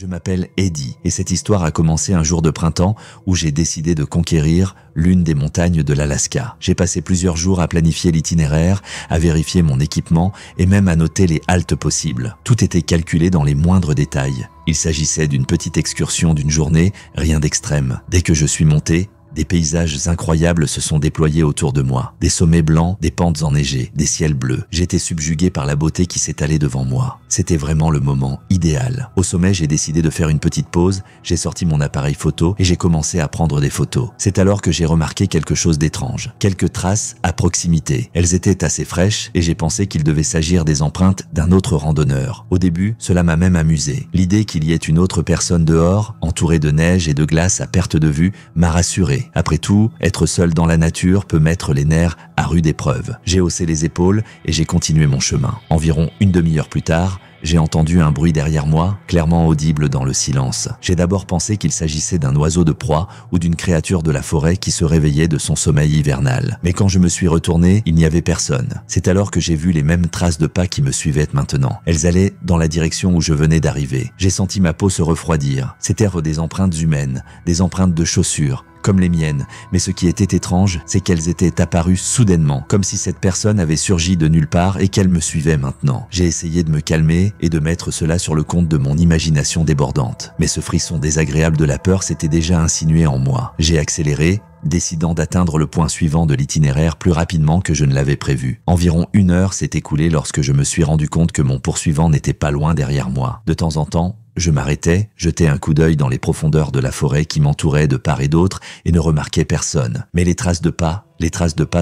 Je m'appelle Eddie et cette histoire a commencé un jour de printemps où j'ai décidé de conquérir l'une des montagnes de l'Alaska. J'ai passé plusieurs jours à planifier l'itinéraire, à vérifier mon équipement et même à noter les haltes possibles. Tout était calculé dans les moindres détails. Il s'agissait d'une petite excursion d'une journée, rien d'extrême. Dès que je suis monté, des paysages incroyables se sont déployés autour de moi. Des sommets blancs, des pentes enneigées, des ciels bleus. J'étais subjugué par la beauté qui s'étalait devant moi. C'était vraiment le moment idéal. Au sommet, j'ai décidé de faire une petite pause, j'ai sorti mon appareil photo et j'ai commencé à prendre des photos. C'est alors que j'ai remarqué quelque chose d'étrange. Quelques traces à proximité. Elles étaient assez fraîches et j'ai pensé qu'il devait s'agir des empreintes d'un autre randonneur. Au début, cela m'a même amusé. L'idée qu'il y ait une autre personne dehors, entourée de neige et de glace à perte de vue, m'a rassuré. Après tout, être seul dans la nature peut mettre les nerfs à rude épreuve. J'ai haussé les épaules et j'ai continué mon chemin. Environ une demi-heure plus tard, j'ai entendu un bruit derrière moi, clairement audible dans le silence. J'ai d'abord pensé qu'il s'agissait d'un oiseau de proie ou d'une créature de la forêt qui se réveillait de son sommeil hivernal. Mais quand je me suis retourné, il n'y avait personne. C'est alors que j'ai vu les mêmes traces de pas qui me suivaient maintenant. Elles allaient dans la direction où je venais d'arriver. J'ai senti ma peau se refroidir. C'étaient des empreintes humaines, des empreintes de chaussures, comme les miennes, mais ce qui était étrange, c'est qu'elles étaient apparues soudainement, comme si cette personne avait surgi de nulle part et qu'elle me suivait maintenant. J'ai essayé de me calmer et de mettre cela sur le compte de mon imagination débordante. Mais ce frisson désagréable de la peur s'était déjà insinué en moi. J'ai accéléré, décidant d'atteindre le point suivant de l'itinéraire plus rapidement que je ne l'avais prévu. Environ 1 heure s'est écoulée lorsque je me suis rendu compte que mon poursuivant n'était pas loin derrière moi. De temps en temps, je m'arrêtais, jetais un coup d'œil dans les profondeurs de la forêt qui m'entourait de part et d'autre et ne remarquais personne. Mais les traces de pas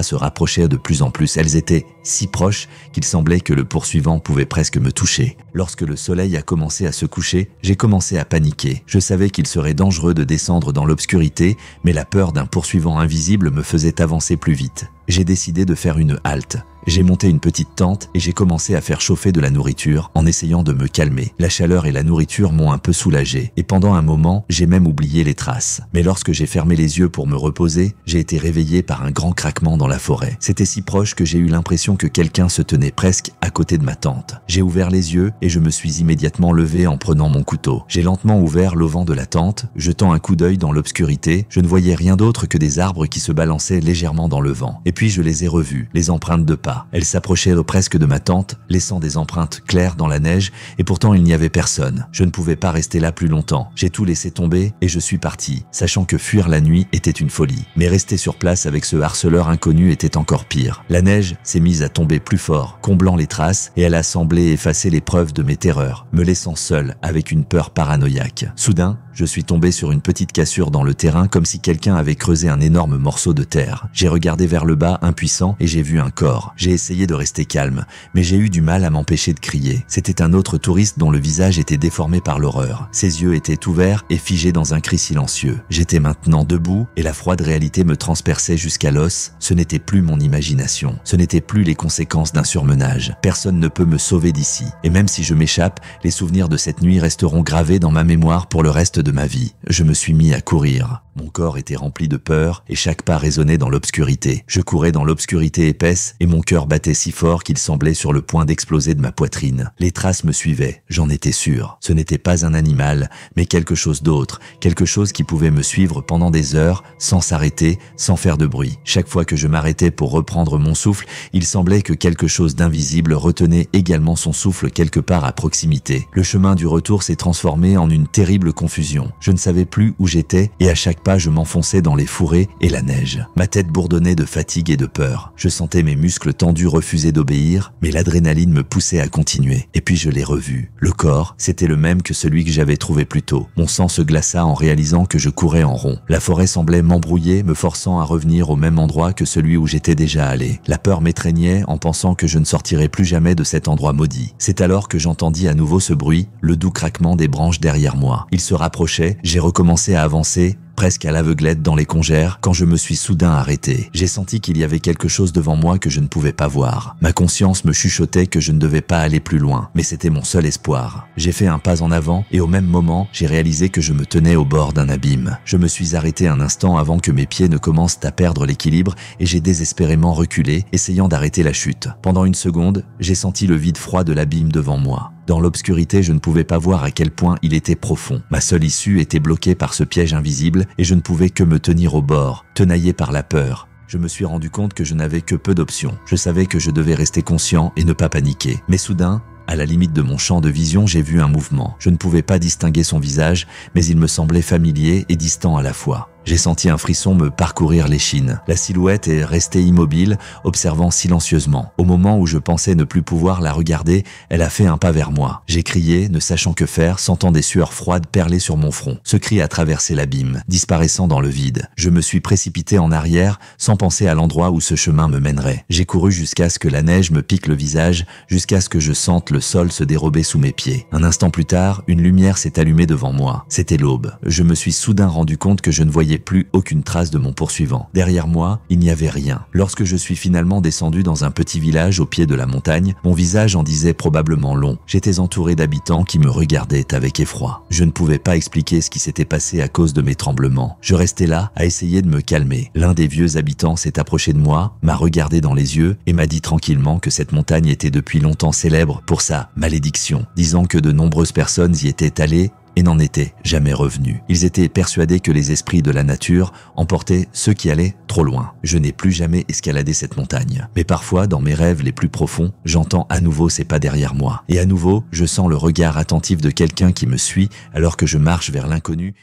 se rapprochaient de plus en plus. Elles étaient si proches qu'il semblait que le poursuivant pouvait presque me toucher. Lorsque le soleil a commencé à se coucher, j'ai commencé à paniquer. Je savais qu'il serait dangereux de descendre dans l'obscurité, mais la peur d'un poursuivant invisible me faisait avancer plus vite. J'ai décidé de faire une halte. J'ai monté une petite tente et j'ai commencé à faire chauffer de la nourriture en essayant de me calmer. La chaleur et la nourriture m'ont un peu soulagé et pendant un moment, j'ai même oublié les traces. Mais lorsque j'ai fermé les yeux pour me reposer, j'ai été réveillé par un grand craquement dans la forêt. C'était si proche que j'ai eu l'impression que quelqu'un se tenait presque à côté de ma tente. J'ai ouvert les yeux et je me suis immédiatement levé en prenant mon couteau. J'ai lentement ouvert l'auvent de la tente, jetant un coup d'œil dans l'obscurité. Je ne voyais rien d'autre que des arbres qui se balançaient légèrement dans le vent. Et puis je les ai revus, les empreintes de pas. Elles s'approchaient presque de ma tente, laissant des empreintes claires dans la neige, et pourtant il n'y avait personne. Je ne pouvais pas rester là plus longtemps. J'ai tout laissé tomber et je suis parti, sachant que fuir la nuit était une folie. Mais rester sur place avec ce harceleur inconnu était encore pire. La neige s'est mise à tomber plus fort, comblant les traces, et elle a semblé effacer les preuves de mes terreurs, me laissant seul avec une peur paranoïaque. Soudain, je suis tombé sur une petite cassure dans le terrain comme si quelqu'un avait creusé un énorme morceau de terre. J'ai regardé vers le bas, impuissant, et j'ai vu un corps. J'ai essayé de rester calme, mais j'ai eu du mal à m'empêcher de crier. C'était un autre touriste dont le visage était déformé par l'horreur. Ses yeux étaient ouverts et figés dans un cri silencieux. J'étais maintenant debout et la froide réalité me transperçait jusqu'à l'os. Ce n'était plus mon imagination. Ce n'était plus les conséquences d'un surmenage. Personne ne peut me sauver d'ici. Et même si je m'échappe, les souvenirs de cette nuit resteront gravés dans ma mémoire pour le reste de ma vie. Je me suis mis à courir. Mon corps était rempli de peur et chaque pas résonnait dans l'obscurité. Je courais dans l'obscurité épaisse et mon cœur battait si fort qu'il semblait sur le point d'exploser de ma poitrine. Les traces me suivaient, j'en étais sûr. Ce n'était pas un animal, mais quelque chose d'autre, quelque chose qui pouvait me suivre pendant des heures, sans s'arrêter, sans faire de bruit. Chaque fois que je m'arrêtais pour reprendre mon souffle, il semblait que quelque chose d'invisible retenait également son souffle quelque part à proximité. Le chemin du retour s'est transformé en une terrible confusion. Je ne savais plus où j'étais et à chaque pas je m'enfonçais dans les fourrés et la neige. Ma tête bourdonnait de fatigue et de peur. Je sentais mes muscles tendus refuser d'obéir, mais l'adrénaline me poussait à continuer. Et puis je l'ai revu. Le corps, c'était le même que celui que j'avais trouvé plus tôt. Mon sang se glaça en réalisant que je courais en rond. La forêt semblait m'embrouiller, me forçant à revenir au même endroit que celui où j'étais déjà allé. La peur m'étreignait en pensant que je ne sortirais plus jamais de cet endroit maudit. C'est alors que j'entendis à nouveau ce bruit, le doux craquement des branches derrière moi. Il se rapprochait, j'ai recommencé à avancer, presque à l'aveuglette dans les congères, quand je me suis soudain arrêté. J'ai senti qu'il y avait quelque chose devant moi que je ne pouvais pas voir. Ma conscience me chuchotait que je ne devais pas aller plus loin, mais c'était mon seul espoir. J'ai fait un pas en avant et au même moment, j'ai réalisé que je me tenais au bord d'un abîme. Je me suis arrêté un instant avant que mes pieds ne commencent à perdre l'équilibre et j'ai désespérément reculé, essayant d'arrêter la chute. Pendant une seconde, j'ai senti le vide froid de l'abîme devant moi. Dans l'obscurité, je ne pouvais pas voir à quel point il était profond. Ma seule issue était bloquée par ce piège invisible et je ne pouvais que me tenir au bord, tenaillé par la peur. Je me suis rendu compte que je n'avais que peu d'options. Je savais que je devais rester conscient et ne pas paniquer. Mais soudain, à la limite de mon champ de vision, j'ai vu un mouvement. Je ne pouvais pas distinguer son visage, mais il me semblait familier et distant à la fois. J'ai senti un frisson me parcourir l'échine. La silhouette est restée immobile, observant silencieusement. Au moment où je pensais ne plus pouvoir la regarder, elle a fait un pas vers moi. J'ai crié, ne sachant que faire, sentant des sueurs froides perler sur mon front. Ce cri a traversé l'abîme, disparaissant dans le vide. Je me suis précipité en arrière, sans penser à l'endroit où ce chemin me mènerait. J'ai couru jusqu'à ce que la neige me pique le visage, jusqu'à ce que je sente le sol se dérober sous mes pieds. Un instant plus tard, une lumière s'est allumée devant moi. C'était l'aube. Je me suis soudain rendu compte que je ne voyais plus aucune trace de mon poursuivant. Derrière moi, il n'y avait rien. Lorsque je suis finalement descendu dans un petit village au pied de la montagne, mon visage en disait probablement long. J'étais entouré d'habitants qui me regardaient avec effroi. Je ne pouvais pas expliquer ce qui s'était passé à cause de mes tremblements. Je restais là à essayer de me calmer. L'un des vieux habitants s'est approché de moi, m'a regardé dans les yeux et m'a dit tranquillement que cette montagne était depuis longtemps célèbre pour sa malédiction, disant que de nombreuses personnes y étaient allées et n'en étaient jamais revenus. Ils étaient persuadés que les esprits de la nature emportaient ceux qui allaient trop loin. Je n'ai plus jamais escaladé cette montagne. Mais parfois, dans mes rêves les plus profonds, j'entends à nouveau ces pas derrière moi. Et à nouveau, je sens le regard attentif de quelqu'un qui me suit alors que je marche vers l'inconnu.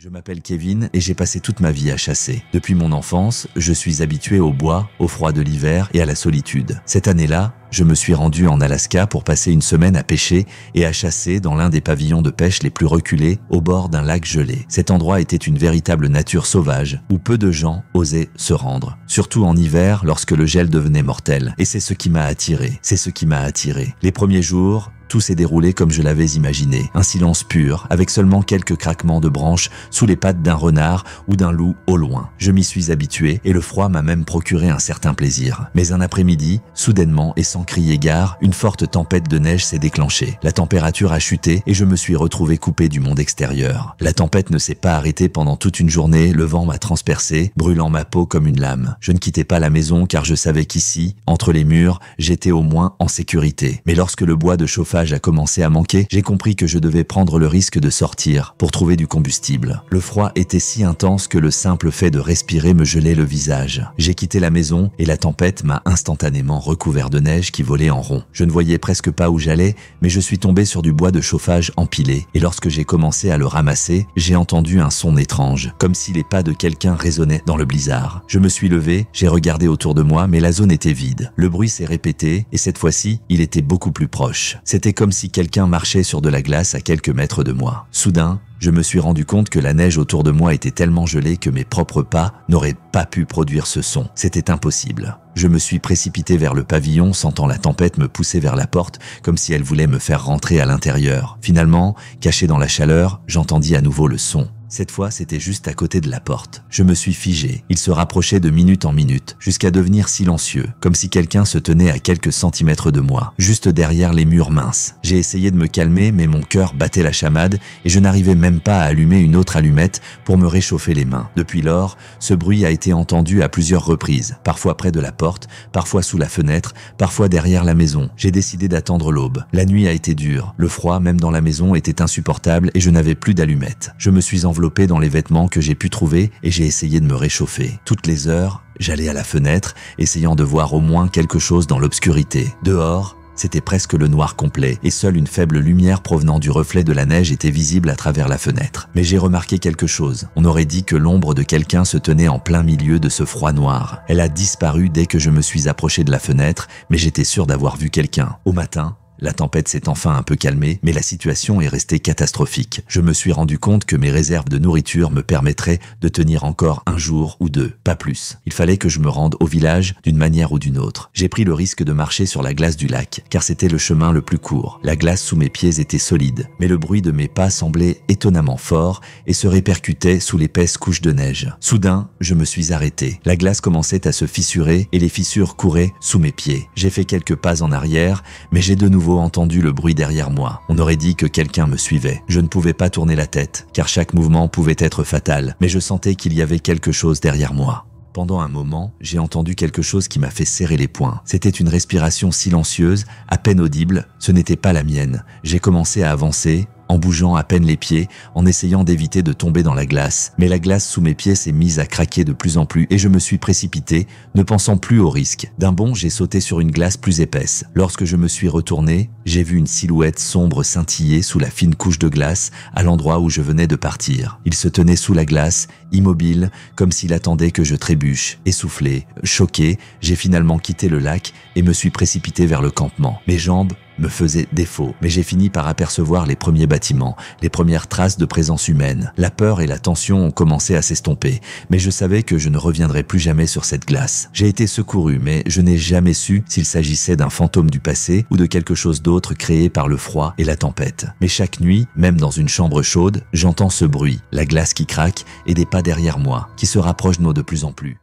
Je m'appelle Kevin et j'ai passé toute ma vie à chasser. Depuis mon enfance, je suis habitué au bois, au froid de l'hiver et à la solitude. Cette année-là, je me suis rendu en Alaska pour passer une semaine à pêcher et à chasser dans l'un des pavillons de pêche les plus reculés au bord d'un lac gelé. Cet endroit était une véritable nature sauvage où peu de gens osaient se rendre. Surtout en hiver lorsque le gel devenait mortel. Et c'est ce qui m'a attiré. Les premiers jours, tout s'est déroulé comme je l'avais imaginé. Un silence pur, avec seulement quelques craquements de branches sous les pattes d'un renard ou d'un loup au loin. Je m'y suis habitué et le froid m'a même procuré un certain plaisir. Mais un après-midi, soudainement et sans crier gare, une forte tempête de neige s'est déclenchée. La température a chuté et je me suis retrouvé coupé du monde extérieur. La tempête ne s'est pas arrêtée pendant toute une journée, le vent m'a transpercé, brûlant ma peau comme une lame. Je ne quittais pas la maison car je savais qu'ici, entre les murs, j'étais au moins en sécurité. Mais lorsque le bois de chauffage a commencé à manquer, j'ai compris que je devais prendre le risque de sortir pour trouver du combustible. Le froid était si intense que le simple fait de respirer me gelait le visage. J'ai quitté la maison et la tempête m'a instantanément recouvert de neige qui volait en rond. Je ne voyais presque pas où j'allais, mais je suis tombé sur du bois de chauffage empilé et lorsque j'ai commencé à le ramasser, j'ai entendu un son étrange, comme si les pas de quelqu'un résonnaient dans le blizzard. Je me suis levé, j'ai regardé autour de moi, mais la zone était vide. Le bruit s'est répété et cette fois-ci, il était beaucoup plus proche. C'était comme si quelqu'un marchait sur de la glace à quelques mètres de moi. Soudain, je me suis rendu compte que la neige autour de moi était tellement gelée que mes propres pas n'auraient pas pu produire ce son. C'était impossible. Je me suis précipité vers le pavillon, sentant la tempête me pousser vers la porte, comme si elle voulait me faire rentrer à l'intérieur. Finalement, caché dans la chaleur, j'entendis à nouveau le son. Cette fois, c'était juste à côté de la porte. Je me suis figé. Il se rapprochait de minute en minute, jusqu'à devenir silencieux, comme si quelqu'un se tenait à quelques centimètres de moi, juste derrière les murs minces. J'ai essayé de me calmer, mais mon cœur battait la chamade et je n'arrivais même pas à allumer une autre allumette pour me réchauffer les mains. Depuis lors, ce bruit a été entendu à plusieurs reprises, parfois près de la porte, parfois sous la fenêtre, parfois derrière la maison. J'ai décidé d'attendre l'aube. La nuit a été dure. Le froid, même dans la maison, était insupportable et je n'avais plus d'allumettes. Je me suis enveloppé dans les vêtements que j'ai pu trouver et j'ai essayé de me réchauffer. Toutes les heures, j'allais à la fenêtre, essayant de voir au moins quelque chose dans l'obscurité. Dehors, c'était presque le noir complet et seule une faible lumière provenant du reflet de la neige était visible à travers la fenêtre. Mais j'ai remarqué quelque chose. On aurait dit que l'ombre de quelqu'un se tenait en plein milieu de ce froid noir. Elle a disparu dès que je me suis approché de la fenêtre, mais j'étais sûr d'avoir vu quelqu'un. Au matin, La tempête s'est enfin un peu calmée, mais la situation est restée catastrophique. Je me suis rendu compte que mes réserves de nourriture me permettraient de tenir encore un jour ou deux, pas plus. Il fallait que je me rende au village d'une manière ou d'une autre. J'ai pris le risque de marcher sur la glace du lac, car c'était le chemin le plus court. La glace sous mes pieds était solide, mais le bruit de mes pas semblait étonnamment fort et se répercutait sous l'épaisse couche de neige. Soudain, je me suis arrêté. La glace commençait à se fissurer et les fissures couraient sous mes pieds. J'ai fait quelques pas en arrière, mais j'ai de nouveau entendu le bruit derrière moi. On aurait dit que quelqu'un me suivait. Je ne pouvais pas tourner la tête, car chaque mouvement pouvait être fatal, mais je sentais qu'il y avait quelque chose derrière moi. Pendant un moment, j'ai entendu quelque chose qui m'a fait serrer les poings. C'était une respiration silencieuse, à peine audible. Ce n'était pas la mienne. J'ai commencé à avancer, en bougeant à peine les pieds, en essayant d'éviter de tomber dans la glace. Mais la glace sous mes pieds s'est mise à craquer de plus en plus et je me suis précipité, ne pensant plus au risque. D'un bond, j'ai sauté sur une glace plus épaisse. Lorsque je me suis retourné, j'ai vu une silhouette sombre scintiller sous la fine couche de glace à l'endroit où je venais de partir. Il se tenait sous la glace, immobile, comme s'il attendait que je trébuche. Essoufflé, choqué, j'ai finalement quitté le lac et me suis précipité vers le campement. Mes jambes me faisait défaut, mais j'ai fini par apercevoir les premiers bâtiments, les premières traces de présence humaine. La peur et la tension ont commencé à s'estomper, mais je savais que je ne reviendrais plus jamais sur cette glace. J'ai été secouru, mais je n'ai jamais su s'il s'agissait d'un fantôme du passé ou de quelque chose d'autre créé par le froid et la tempête. Mais chaque nuit, même dans une chambre chaude, j'entends ce bruit, la glace qui craque et des pas derrière moi, qui se rapprochent de plus en plus.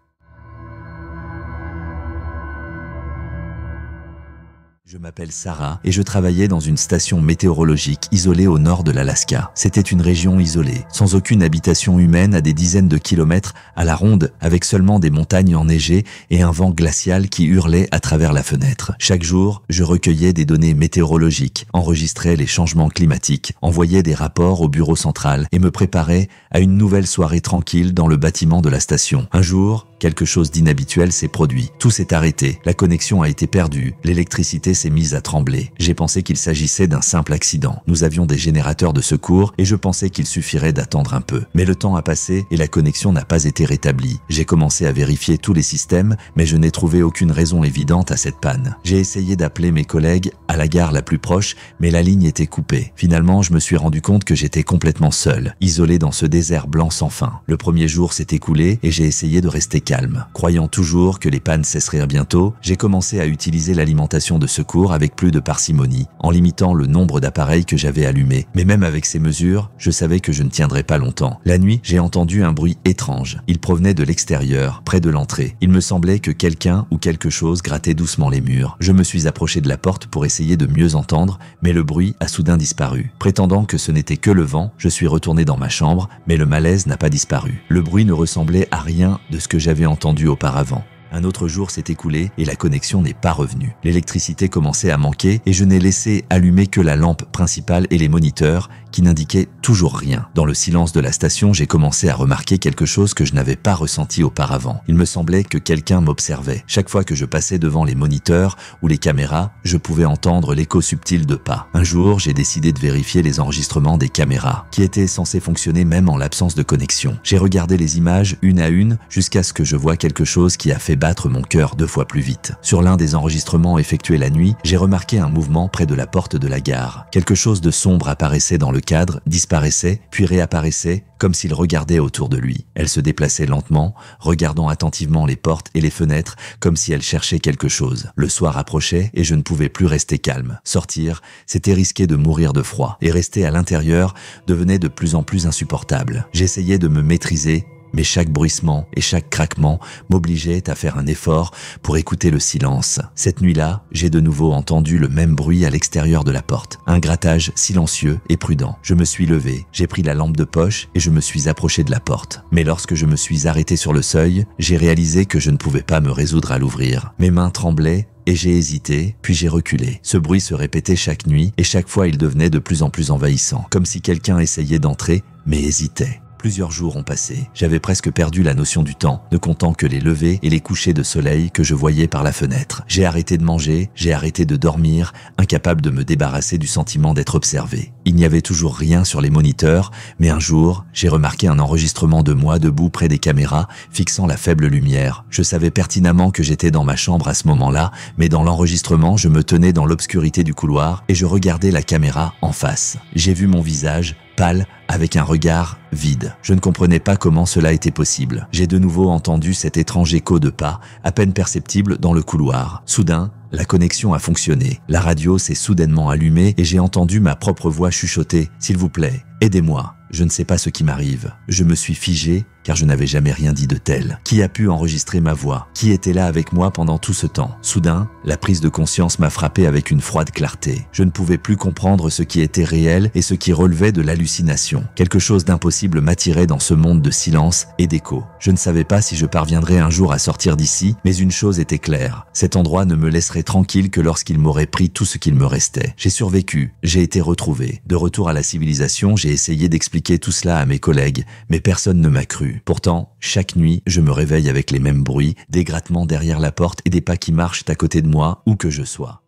Je m'appelle Sarah et je travaillais dans une station météorologique isolée au nord de l'Alaska. C'était une région isolée, sans aucune habitation humaine à des dizaines de kilomètres à la ronde, avec seulement des montagnes enneigées et un vent glacial qui hurlait à travers la fenêtre. Chaque jour, je recueillais des données météorologiques, enregistrais les changements climatiques, envoyais des rapports au bureau central et me préparais à une nouvelle soirée tranquille dans le bâtiment de la station. Un jour, quelque chose d'inhabituel s'est produit. Tout s'est arrêté, la connexion a été perdue, l'électricité s'est mise à trembler. J'ai pensé qu'il s'agissait d'un simple accident. Nous avions des générateurs de secours et je pensais qu'il suffirait d'attendre un peu. Mais le temps a passé et la connexion n'a pas été rétablie. J'ai commencé à vérifier tous les systèmes, mais je n'ai trouvé aucune raison évidente à cette panne. J'ai essayé d'appeler mes collègues à la gare la plus proche, mais la ligne était coupée. Finalement, je me suis rendu compte que j'étais complètement seul, isolé dans ce désert blanc sans fin. Le premier jour s'est écoulé et j'ai essayé de rester calme. Croyant toujours que les pannes cesseraient bientôt, j'ai commencé à utiliser l'alimentation de secours avec plus de parcimonie, en limitant le nombre d'appareils que j'avais allumés. Mais même avec ces mesures, je savais que je ne tiendrais pas longtemps. La nuit, j'ai entendu un bruit étrange. Il provenait de l'extérieur, près de l'entrée. Il me semblait que quelqu'un ou quelque chose grattait doucement les murs. Je me suis approché de la porte pour essayer de mieux entendre, mais le bruit a soudain disparu. Prétendant que ce n'était que le vent, je suis retourné dans ma chambre, mais le malaise n'a pas disparu. Le bruit ne ressemblait à rien de ce que j'avais entendu auparavant. Un autre jour s'est écoulé et la connexion n'est pas revenue. L'électricité commençait à manquer et je n'ai laissé allumer que la lampe principale et les moniteurs qui n'indiquaient toujours rien. Dans le silence de la station, j'ai commencé à remarquer quelque chose que je n'avais pas ressenti auparavant. Il me semblait que quelqu'un m'observait. Chaque fois que je passais devant les moniteurs ou les caméras, je pouvais entendre l'écho subtil de pas. Un jour, j'ai décidé de vérifier les enregistrements des caméras, qui étaient censés fonctionner même en l'absence de connexion. J'ai regardé les images une à une jusqu'à ce que je voie quelque chose qui a fait battre mon cœur 2 fois plus vite. Sur l'un des enregistrements effectués la nuit, j'ai remarqué un mouvement près de la porte de la gare. Quelque chose de sombre apparaissait dans le cadre, disparaissait, puis réapparaissait, comme s'il regardait autour de lui. Elle se déplaçait lentement, regardant attentivement les portes et les fenêtres, comme si elle cherchait quelque chose. Le soir approchait et je ne pouvais plus rester calme. Sortir, c'était risquer de mourir de froid, et rester à l'intérieur devenait de plus en plus insupportable. J'essayais de me maîtriser, mais chaque bruissement et chaque craquement m'obligeait à faire un effort pour écouter le silence. Cette nuit-là, j'ai de nouveau entendu le même bruit à l'extérieur de la porte. Un grattage silencieux et prudent. Je me suis levé, j'ai pris la lampe de poche et je me suis approché de la porte. Mais lorsque je me suis arrêté sur le seuil, j'ai réalisé que je ne pouvais pas me résoudre à l'ouvrir. Mes mains tremblaient et j'ai hésité, puis j'ai reculé. Ce bruit se répétait chaque nuit et chaque fois il devenait de plus en plus envahissant, comme si quelqu'un essayait d'entrer mais hésitait. Plusieurs jours ont passé. J'avais presque perdu la notion du temps, ne comptant que les levers et les couchers de soleil que je voyais par la fenêtre. J'ai arrêté de manger, j'ai arrêté de dormir, incapable de me débarrasser du sentiment d'être observé. Il n'y avait toujours rien sur les moniteurs, mais un jour, j'ai remarqué un enregistrement de moi debout près des caméras, fixant la faible lumière. Je savais pertinemment que j'étais dans ma chambre à ce moment-là, mais dans l'enregistrement, je me tenais dans l'obscurité du couloir et je regardais la caméra en face. J'ai vu mon visage, pâle, avec un regard vide. Je ne comprenais pas comment cela était possible. J'ai de nouveau entendu cet étrange écho de pas, à peine perceptible dans le couloir. Soudain, la connexion a fonctionné. La radio s'est soudainement allumée et j'ai entendu ma propre voix chuchoter « S'il vous plaît, aidez-moi ». Je ne sais pas ce qui m'arrive. Je me suis figé car je n'avais jamais rien dit de tel. Qui a pu enregistrer ma voix? Qui était là avec moi pendant tout ce temps? Soudain, la prise de conscience m'a frappé avec une froide clarté. Je ne pouvais plus comprendre ce qui était réel et ce qui relevait de l'hallucination. Quelque chose d'impossible m'attirait dans ce monde de silence et d'écho. Je ne savais pas si je parviendrais un jour à sortir d'ici, mais une chose était claire. Cet endroit ne me laisserait tranquille que lorsqu'il m'aurait pris tout ce qu'il me restait. J'ai survécu, j'ai été retrouvé. De retour à la civilisation, j'ai essayé d'expliquer tout cela à mes collègues, mais personne ne m'a cru. Pourtant, chaque nuit, je me réveille avec les mêmes bruits, des grattements derrière la porte et des pas qui marchent à côté de moi, où que je sois.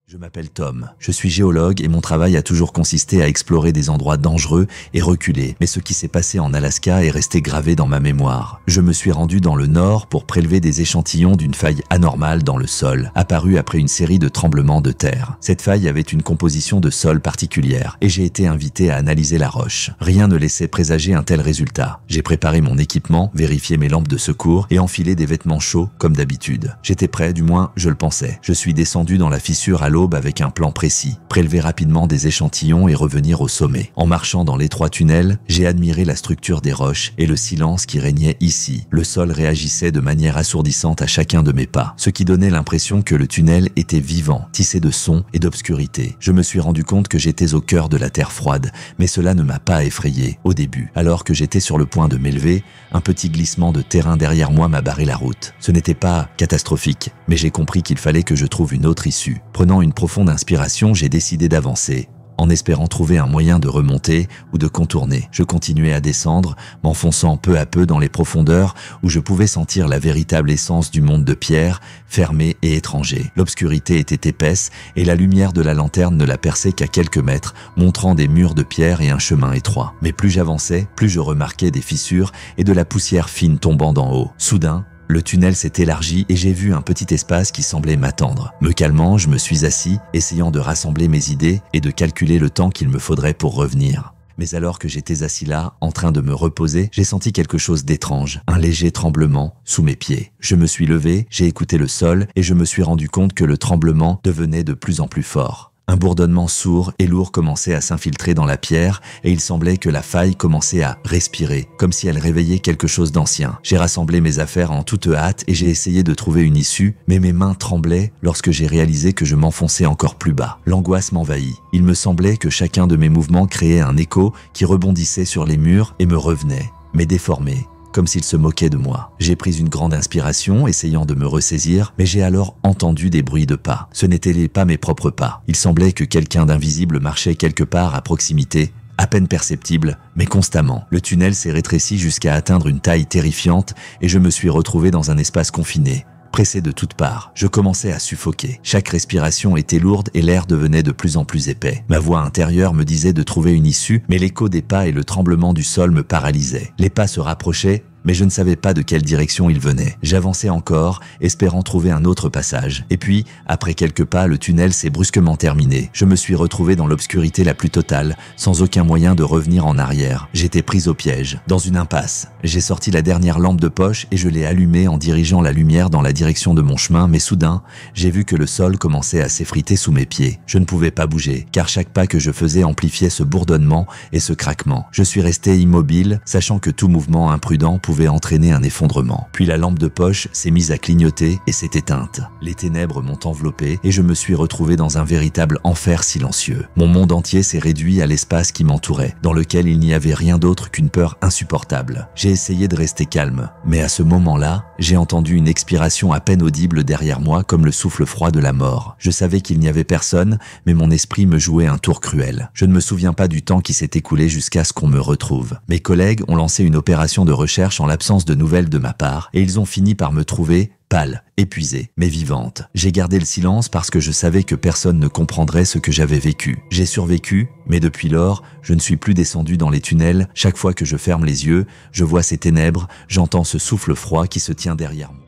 Je m'appelle Tom, je suis géologue et mon travail a toujours consisté à explorer des endroits dangereux et reculés. Mais ce qui s'est passé en Alaska est resté gravé dans ma mémoire. Je me suis rendu dans le nord pour prélever des échantillons d'une faille anormale dans le sol, apparue après une série de tremblements de terre. Cette faille avait une composition de sol particulière et j'ai été invité à analyser la roche. Rien ne laissait présager un tel résultat. J'ai préparé mon équipement, vérifié mes lampes de secours et enfilé des vêtements chauds comme d'habitude. J'étais prêt, du moins je le pensais. Je suis descendu dans la fissure à l'aube avec un plan précis, prélever rapidement des échantillons et revenir au sommet. En marchant dans l'étroit tunnel, j'ai admiré la structure des roches et le silence qui régnait ici. Le sol réagissait de manière assourdissante à chacun de mes pas, ce qui donnait l'impression que le tunnel était vivant, tissé de sons et d'obscurité. Je me suis rendu compte que j'étais au cœur de la terre froide, mais cela ne m'a pas effrayé au début. Alors que j'étais sur le point de m'élever, un petit glissement de terrain derrière moi m'a barré la route. Ce n'était pas catastrophique, mais j'ai compris qu'il fallait que je trouve une autre issue. Prenant une profonde inspiration, j'ai décidé d'avancer, en espérant trouver un moyen de remonter ou de contourner. Je continuais à descendre, m'enfonçant peu à peu dans les profondeurs où je pouvais sentir la véritable essence du monde de pierre, fermé et étranger. L'obscurité était épaisse et la lumière de la lanterne ne la perçait qu'à quelques mètres, montrant des murs de pierre et un chemin étroit. Mais plus j'avançais, plus je remarquais des fissures et de la poussière fine tombant d'en haut. Soudain, le tunnel s'est élargi et j'ai vu un petit espace qui semblait m'attendre. Me calmant, je me suis assis, essayant de rassembler mes idées et de calculer le temps qu'il me faudrait pour revenir. Mais alors que j'étais assis là, en train de me reposer, j'ai senti quelque chose d'étrange, un léger tremblement sous mes pieds. Je me suis levé, j'ai écouté le sol et je me suis rendu compte que le tremblement devenait de plus en plus fort. Un bourdonnement sourd et lourd commençait à s'infiltrer dans la pierre et il semblait que la faille commençait à respirer, comme si elle réveillait quelque chose d'ancien. J'ai rassemblé mes affaires en toute hâte et j'ai essayé de trouver une issue, mais mes mains tremblaient lorsque j'ai réalisé que je m'enfonçais encore plus bas. L'angoisse m'envahit. Il me semblait que chacun de mes mouvements créait un écho qui rebondissait sur les murs et me revenait, mais déformé, comme s'il se moquait de moi. J'ai pris une grande inspiration, essayant de me ressaisir, mais j'ai alors entendu des bruits de pas. Ce n'étaient pas mes propres pas. Il semblait que quelqu'un d'invisible marchait quelque part à proximité, à peine perceptible, mais constamment. Le tunnel s'est rétréci jusqu'à atteindre une taille terrifiante et je me suis retrouvé dans un espace confiné. Pressé de toutes parts, je commençais à suffoquer. Chaque respiration était lourde et l'air devenait de plus en plus épais. Ma voix intérieure me disait de trouver une issue, mais l'écho des pas et le tremblement du sol me paralysaient. Les pas se rapprochaient, mais je ne savais pas de quelle direction il venait. J'avançais encore, espérant trouver un autre passage. Et puis, après quelques pas, le tunnel s'est brusquement terminé. Je me suis retrouvé dans l'obscurité la plus totale, sans aucun moyen de revenir en arrière. J'étais pris au piège, dans une impasse. J'ai sorti la dernière lampe de poche et je l'ai allumée en dirigeant la lumière dans la direction de mon chemin, mais soudain, j'ai vu que le sol commençait à s'effriter sous mes pieds. Je ne pouvais pas bouger, car chaque pas que je faisais amplifiait ce bourdonnement et ce craquement. Je suis resté immobile, sachant que tout mouvement imprudent pouvait pouvait entraîner un effondrement. Puis la lampe de poche s'est mise à clignoter et s'est éteinte. Les ténèbres m'ont enveloppé et je me suis retrouvé dans un véritable enfer silencieux. Mon monde entier s'est réduit à l'espace qui m'entourait, dans lequel il n'y avait rien d'autre qu'une peur insupportable. J'ai essayé de rester calme, mais à ce moment-là, j'ai entendu une expiration à peine audible derrière moi comme le souffle froid de la mort. Je savais qu'il n'y avait personne, mais mon esprit me jouait un tour cruel. Je ne me souviens pas du temps qui s'est écoulé jusqu'à ce qu'on me retrouve. Mes collègues ont lancé une opération de recherche en l'absence de nouvelles de ma part, et ils ont fini par me trouver pâle, épuisée, mais vivante. J'ai gardé le silence parce que je savais que personne ne comprendrait ce que j'avais vécu. J'ai survécu, mais depuis lors, je ne suis plus descendu dans les tunnels. Chaque fois que je ferme les yeux, je vois ces ténèbres, j'entends ce souffle froid qui se tient derrière moi.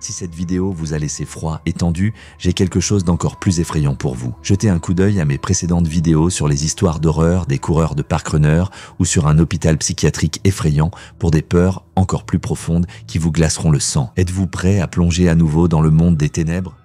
Si cette vidéo vous a laissé froid et tendu, j'ai quelque chose d'encore plus effrayant pour vous. Jetez un coup d'œil à mes précédentes vidéos sur les histoires d'horreur des coureurs de parkrunner ou sur un hôpital psychiatrique effrayant pour des peurs encore plus profondes qui vous glaceront le sang. Êtes-vous prêt à plonger à nouveau dans le monde des ténèbres ?